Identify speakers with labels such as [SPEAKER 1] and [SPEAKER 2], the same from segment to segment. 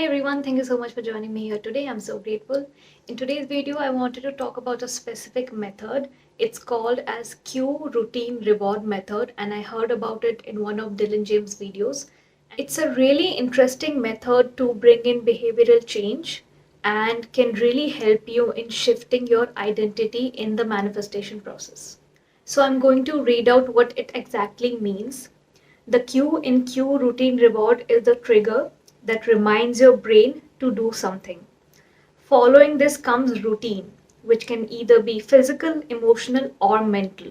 [SPEAKER 1] everyone, thank you so much for joining me here today. I'm so grateful. In today's video, I wanted to talk about a specific method. It's called as cue routine reward method, and I heard about it in one of Dylan James' videos. It's a really interesting method to bring in behavioral change and can really help you in shifting your identity in the manifestation process. So I'm going to read out what it exactly means. The cue in cue routine reward is the trigger that reminds your brain to do something. Following this comes routine, which can either be physical, emotional, or mental.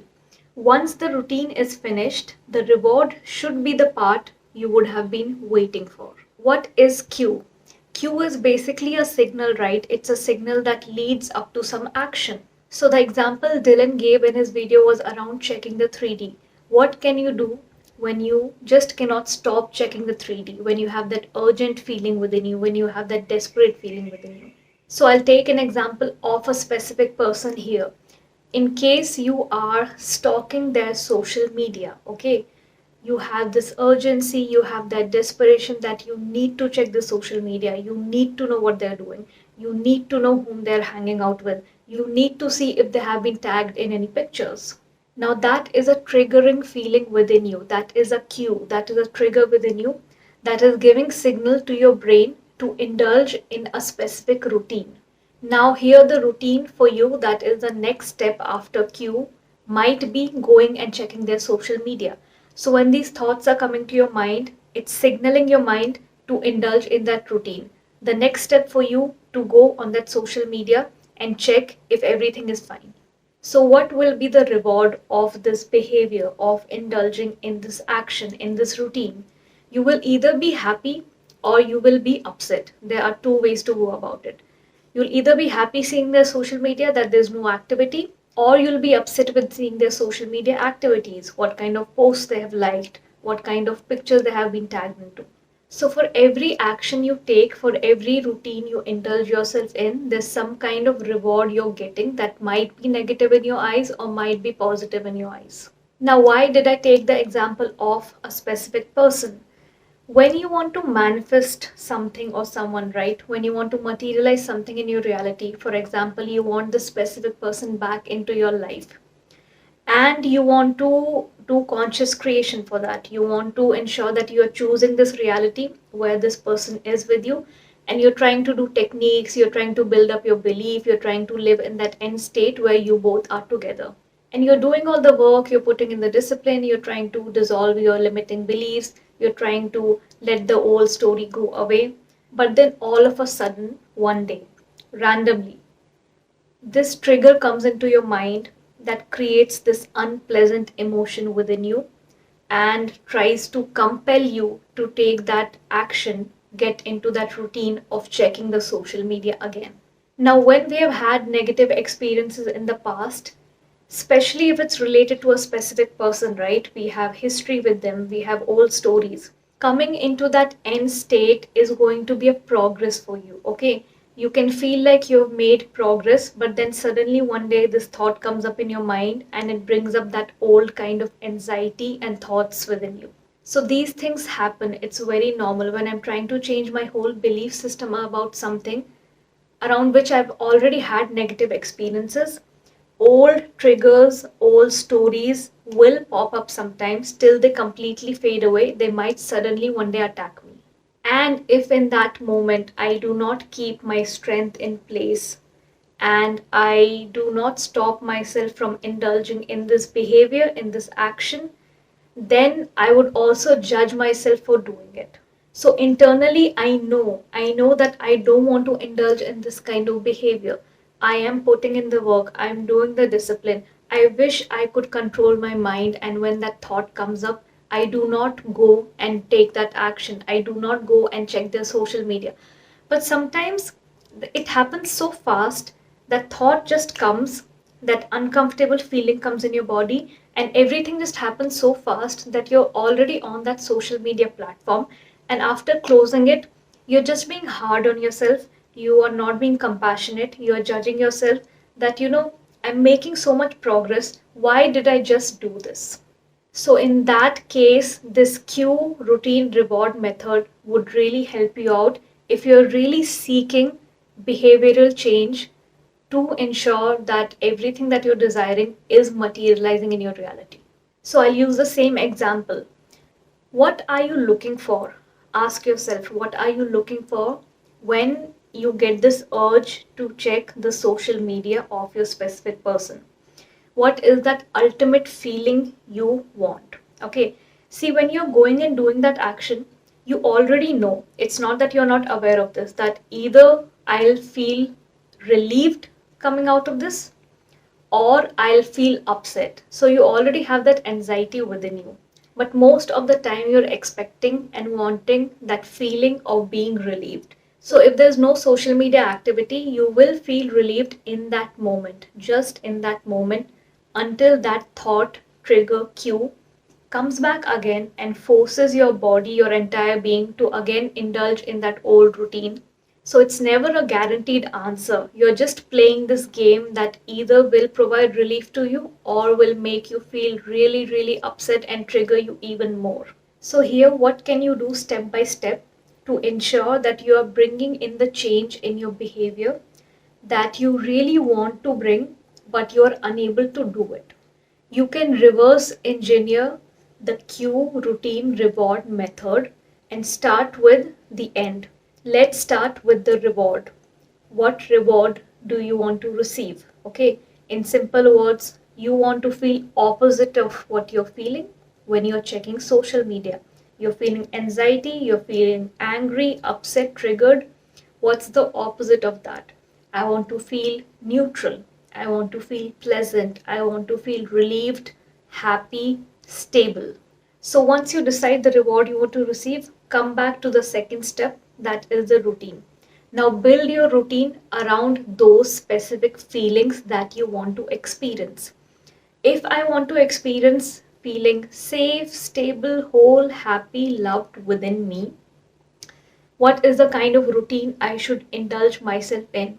[SPEAKER 1] Once the routine is finished, the reward should be the part you would have been waiting for. What is cue? Cue is basically a signal, right? It's a signal that leads up to some action. So the example Dylan gave in his video was around checking the 3D. What can you do when you just cannot stop checking the 3D, when you have that urgent feeling within you, when you have that desperate feeling within you? So I'll take an example of a specific person here. In case you are stalking their social media, okay? You have this urgency, you have that desperation that you need to check the social media, you need to know what they're doing, you need to know whom they're hanging out with, you need to see if they have been tagged in any pictures. Now that is a triggering feeling within you, that is a cue, that is a trigger within you that is giving signal to your brain to indulge in a specific routine. Now here the routine for you, that is the next step after cue, might be going and checking their social media. So when these thoughts are coming to your mind, it's signaling your mind to indulge in that routine. The next step for you to go on that social media and check if everything is fine. So what will be the reward of this behavior of indulging in this action, in this routine? You will either be happy or you will be upset. There are two ways to go about it. You'll either be happy seeing their social media that there's no activity, or you'll be upset with seeing their social media activities, what kind of posts they have liked, what kind of pictures they have been tagged into. So for every action you take, for every routine you indulge yourself in, there's some kind of reward you're getting that might be negative in your eyes or might be positive in your eyes. Now, why did I take the example of a specific person? When you want to manifest something or someone, right? When you want to materialize something in your reality, for example, you want this specific person back into your life, and you want to do conscious creation for that. You want to ensure that you are choosing this reality where this person is with you, and you're trying to do techniques, you're trying to build up your belief, you're trying to live in that end state where you both are together. And you're doing all the work, you're putting in the discipline, you're trying to dissolve your limiting beliefs, you're trying to let the old story go away. But then all of a sudden, one day, randomly, this trigger comes into your mind that creates this unpleasant emotion within you and tries to compel you to take that action, get into that routine of checking the social media again. Now, when we have had negative experiences in the past, especially if it's related to a specific person, right? We have history with them, we have old stories. Coming into that end state is going to be a progress for you, okay? You can feel like you've made progress, but then suddenly one day this thought comes up in your mind and it brings up that old kind of anxiety and thoughts within you. So these things happen. It's very normal when I'm trying to change my whole belief system about something around which I've already had negative experiences. Old triggers, old stories will pop up sometimes till they completely fade away. They might suddenly one day attack me. And if in that moment I do not keep my strength in place and I do not stop myself from indulging in this behavior, in this action, then I would also judge myself for doing it. So internally, I know that I don't want to indulge in this kind of behavior. I am putting in the work, I am doing the discipline. I wish I could control my mind, and when that thought comes up, I do not go and take that action. I do not go and check their social media. But sometimes it happens so fast that thought just comes, that uncomfortable feeling comes in your body, and everything just happens so fast that you're already on that social media platform. And after closing it, you're just being hard on yourself. You are not being compassionate. You are judging yourself that, I'm making so much progress. Why did I just do this? So in that case, this cue routine reward method would really help you out if you're really seeking behavioral change to ensure that everything that you're desiring is materializing in your reality. So I'll use the same example. What are you looking for? Ask yourself, what are you looking for when you get this urge to check the social media of your specific person? What is that ultimate feeling you want? Okay, see, when you're going and doing that action, you already know, it's not that you're not aware of this, that either I'll feel relieved coming out of this or I'll feel upset. So you already have that anxiety within you. But most of the time, you're expecting and wanting that feeling of being relieved. So if there's no social media activity, you will feel relieved in that moment, just in that moment, until that thought trigger cue comes back again and forces your body, your entire being, to again indulge in that old routine. So it's never a guaranteed answer. You're just playing this game that either will provide relief to you or will make you feel really, really upset and trigger you even more. So, here, what can you do step by step to ensure that you are bringing in the change in your behavior that you really want to bring, but you're unable to do it? You can reverse engineer the cue routine reward method and start with the end. Let's start with the reward. What reward do you want to receive? Okay, in simple words, you want to feel opposite of what you're feeling when you're checking social media. You're feeling anxiety, you're feeling angry, upset, triggered. What's the opposite of that? I want to feel neutral. I want to feel pleasant. I want to feel relieved, happy, stable. So once you decide the reward you want to receive, come back to the second step, that is the routine. Now build your routine around those specific feelings that you want to experience. If I want to experience feeling safe, stable, whole, happy, loved within me, what is the kind of routine I should indulge myself in?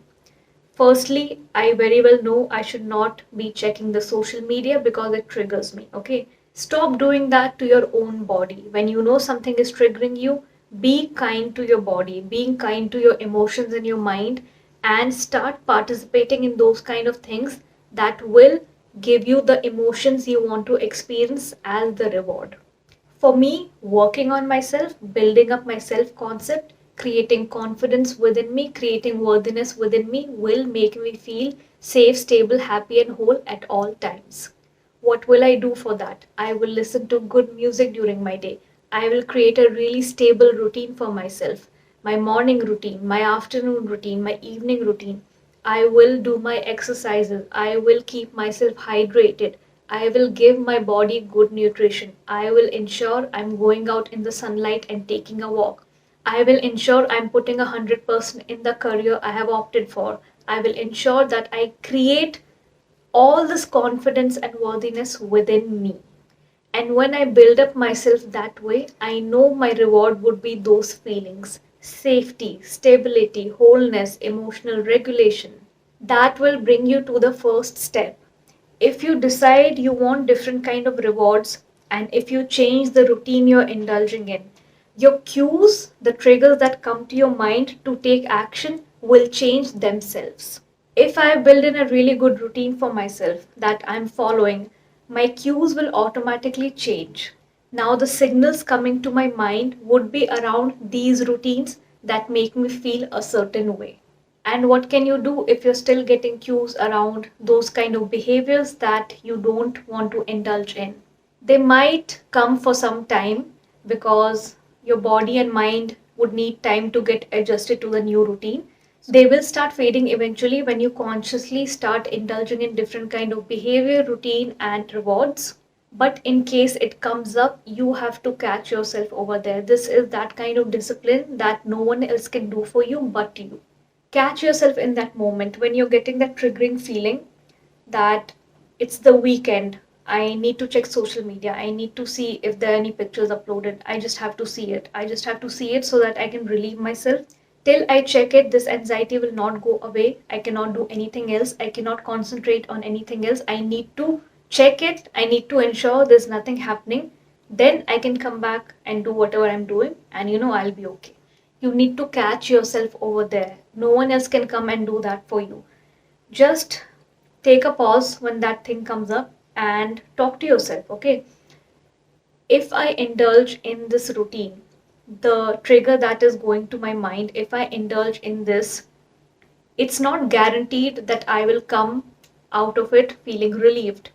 [SPEAKER 1] Firstly, I very well know I should not be checking the social media because it triggers me. Okay, stop doing that to your own body. When you know something is triggering you, be kind to your body, being kind to your emotions and your mind, and start participating in those kind of things that will give you the emotions you want to experience as the reward. For me, working on myself, building up my self concept, creating confidence within me, creating worthiness within me will make me feel safe, stable, happy, and whole at all times. What will I do for that? I will listen to good music during my day. I will create a really stable routine for myself. My morning routine, my afternoon routine, my evening routine. I will do my exercises. I will keep myself hydrated. I will give my body good nutrition. I will ensure I'm going out in the sunlight and taking a walk. I will ensure I'm putting 100% in the career I have opted for. I will ensure that I create all this confidence and worthiness within me. And when I build up myself that way, I know my reward would be those feelings: safety, stability, wholeness, emotional regulation. That will bring you to the first step. If you decide you want different kind of rewards, and if you change the routine you're indulging in, your cues, the triggers that come to your mind to take action, will change themselves. If I build in a really good routine for myself that I'm following, my cues will automatically change. Now, the signals coming to my mind would be around these routines that make me feel a certain way. And what can you do if you're still getting cues around those kind of behaviors that you don't want to indulge in? They might come for some time because your body and mind would need time to get adjusted to the new routine. They will start fading eventually when you consciously start indulging in different kind of behavior, routine, and rewards. But in case it comes up, you have to catch yourself over there. This is that kind of discipline that no one else can do for you but you. Catch yourself in that moment when you're getting that triggering feeling that it's the weekend. I need to check social media. I need to see if there are any pictures uploaded. I just have to see it. I just have to see it so that I can relieve myself. Till I check it, this anxiety will not go away. I cannot do anything else. I cannot concentrate on anything else. I need to check it. I need to ensure there's nothing happening. Then I can come back and do whatever I'm doing, and I'll be okay. You need to catch yourself over there. No one else can come and do that for you. Just take a pause when that thing comes up and talk to yourself, okay? If I indulge in this routine, the trigger that is going to my mind, if I indulge in this, it's not guaranteed that I will come out of it feeling relieved.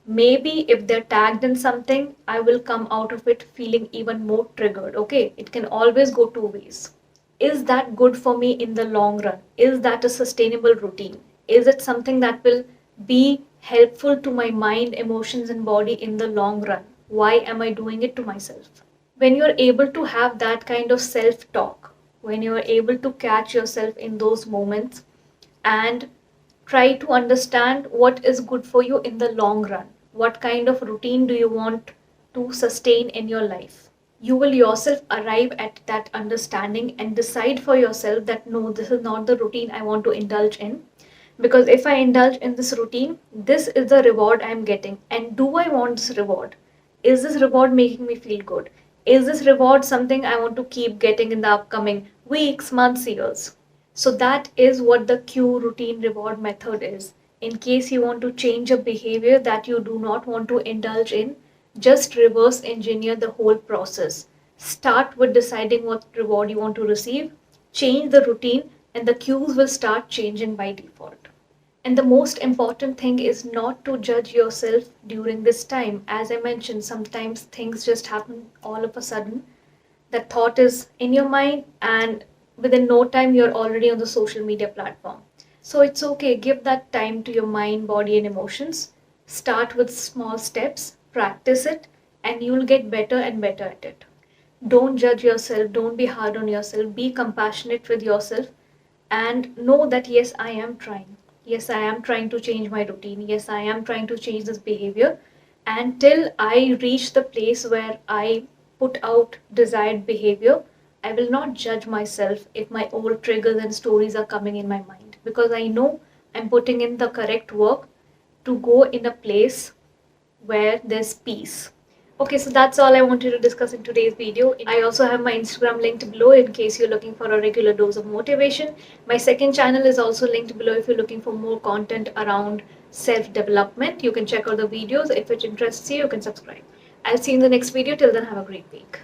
[SPEAKER 1] Maybe if they're tagged in something, I will come out of it feeling even more triggered. Okay, it can always go two ways. Is that good for me in the long run? Is that a sustainable routine? Is it something that will be helpful to my mind, emotions, and body in the long run? Why am I doing it to myself? When you're able to have that kind of self talk, when you're able to catch yourself in those moments and try to understand what is good for you in the long run, what kind of routine do you want to sustain in your life, you will yourself arrive at that understanding and decide for yourself that no, this is not the routine I want to indulge in. Because if I indulge in this routine, this is the reward I'm getting. And do I want this reward? Is this reward making me feel good? Is this reward something I want to keep getting in the upcoming weeks, months, years? So that is what the cue routine reward method is. In case you want to change a behavior that you do not want to indulge in, just reverse engineer the whole process. Start with deciding what reward you want to receive, change the routine, and the cues will start changing by default. And the most important thing is not to judge yourself during this time. As I mentioned, sometimes things just happen all of a sudden. That thought is in your mind, and within no time, you're already on the social media platform. So it's okay, give that time to your mind, body, and emotions. Start with small steps, practice it, and you'll get better and better at it. Don't judge yourself, don't be hard on yourself, be compassionate with yourself, and know that yes, I am trying. Yes, I am trying to change my routine. Yes, I am trying to change this behavior. Until I reach the place where I put out desired behavior, I will not judge myself if my old triggers and stories are coming in my mind, because I know I'm putting in the correct work to go in a place where there's peace. Okay, so that's all I wanted to discuss in today's video. I also have my Instagram linked below in case you're looking for a regular dose of motivation. My second channel is also linked below if you're looking for more content around self-development. You can check out the videos. If it interests you, you can subscribe. I'll see you in the next video. Till then, have a great week.